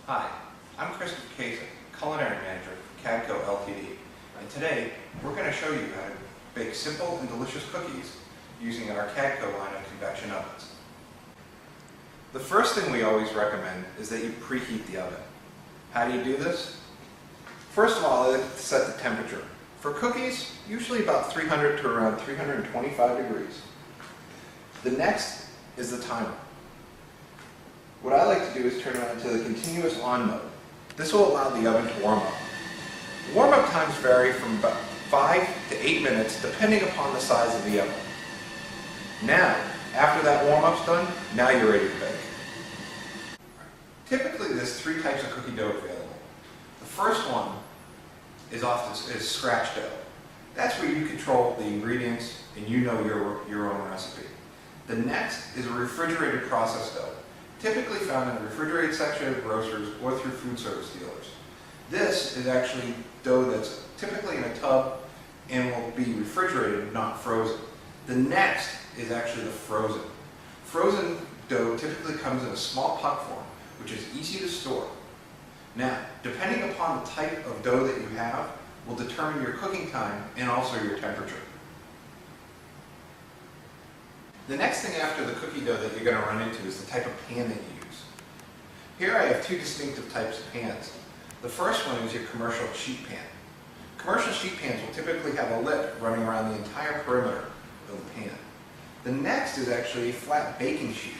Hi, I'm Christopher Kasich, Culinary Manager for Cadco Ltd. And today, we're going to show you how to bake simple and delicious cookies using our Cadco line of convection ovens. The first thing we always recommend is that you preheat the oven. How do you do this? First of all, I like to set the temperature. For cookies, usually about 300 to around 325 degrees. The next is the timer. What I like to do is turn it on to the continuous on mode. This will allow the oven to warm up. Warm-up times vary from about 5 to 8 minutes depending upon the size of the oven. Now, after that warm-up's done, now you're ready to bake. Typically there's 3 types of cookie dough available. The first one is scratch dough. That's where you control the ingredients and you know your own recipe. The next is a refrigerated processed dough, typically found in the refrigerated section of grocers or through food service dealers. This is actually dough that's typically in a tub and will be refrigerated, not frozen. The next is actually the frozen. Frozen dough typically comes in a small puck form, which is easy to store. Now, depending upon the type of dough that you have, will determine your cooking time and also your temperature. The next thing after the cookie dough that you're going to run into is the type of pan that you use. Here I have 2 distinctive types of pans. The first one is your commercial sheet pan. Commercial sheet pans will typically have a lip running around the entire perimeter of the pan. The next is actually a flat baking sheet.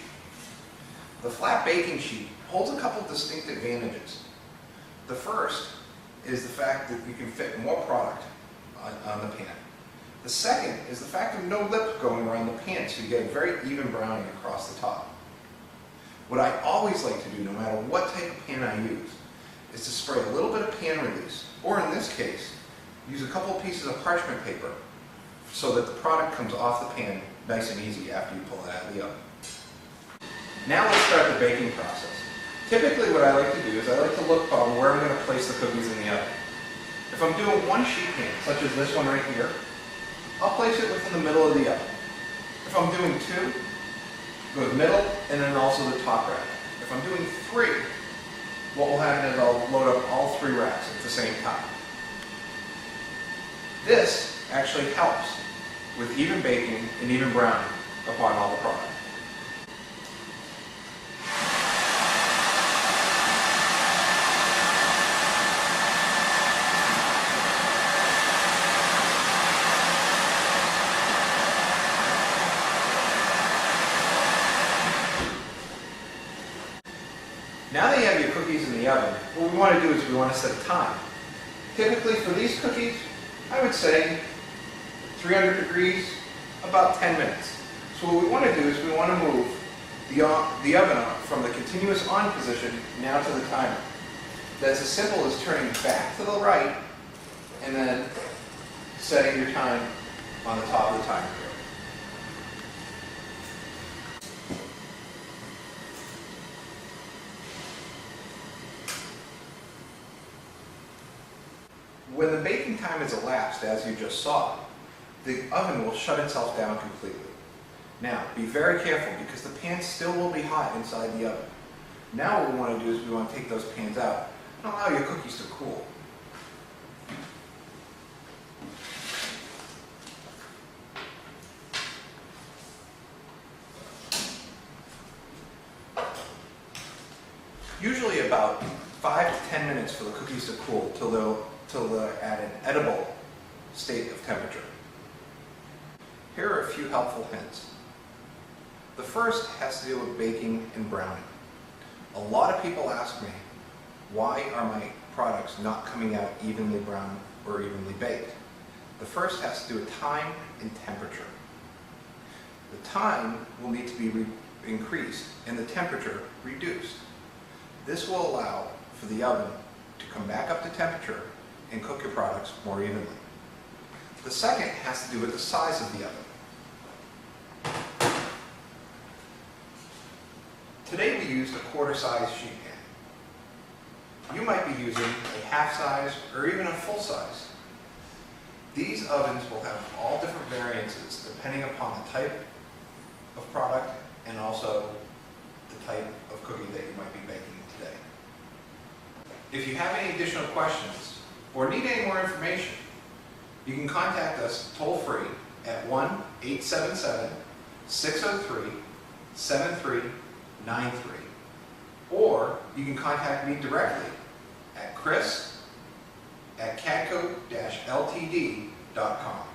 The flat baking sheet holds a couple distinct advantages. The first is the fact that you can fit more product on the pan. The second is the fact of no lip going around the pan, so you get a very even browning across the top. What I always like to do, no matter what type of pan I use, is to spray a little bit of pan release, or in this case, use a couple of pieces of parchment paper so that the product comes off the pan nice and easy after you pull it out of the oven. Now let's start the baking process. Typically what I like to do is I like to look on where I'm going to place the cookies in the oven. If I'm doing one sheet pan, such as this one right here, I'll place it within the middle of the oven. If I'm doing 2, go to middle and then also the top rack. If I'm doing 3, what will happen is I'll load up all 3 racks at the same time. This actually helps with even baking and even browning upon all the product. Now that you have your cookies in the oven, what we want to do is we want to set a time. Typically for these cookies, I would say 300 degrees, about 10 minutes. So what we want to do is we want to move the oven up from the continuous on position now to the timer. That's as simple as turning back to the right and then setting your time on the top of the timer. When the baking time is elapsed, as you just saw, the oven will shut itself down completely. Now, be very careful because the pan still will be hot inside the oven. Now what we want to do is we want to take those pans out and allow your cookies to cool. Usually about 5 to 10 minutes for the cookies to cool till they're at an edible state of temperature. Here are a few helpful hints. The first has to do with baking and browning. A lot of people ask me, why are my products not coming out evenly browned or evenly baked? The first has to do with time and temperature. The time will need to be increased and the temperature reduced. This will allow for the oven to come back up to temperature and cook your products more evenly. The second has to do with the size of the oven. Today we used a quarter-size sheet pan. You might be using a half-size or even a full-size. These ovens will have all different variances depending upon the type of product and also the type of cookie that you might be baking today. If you have any additional questions or need any more information, you can contact us toll-free at 1-877-603-7393, or you can contact me directly at chris@cadco-ltd.com.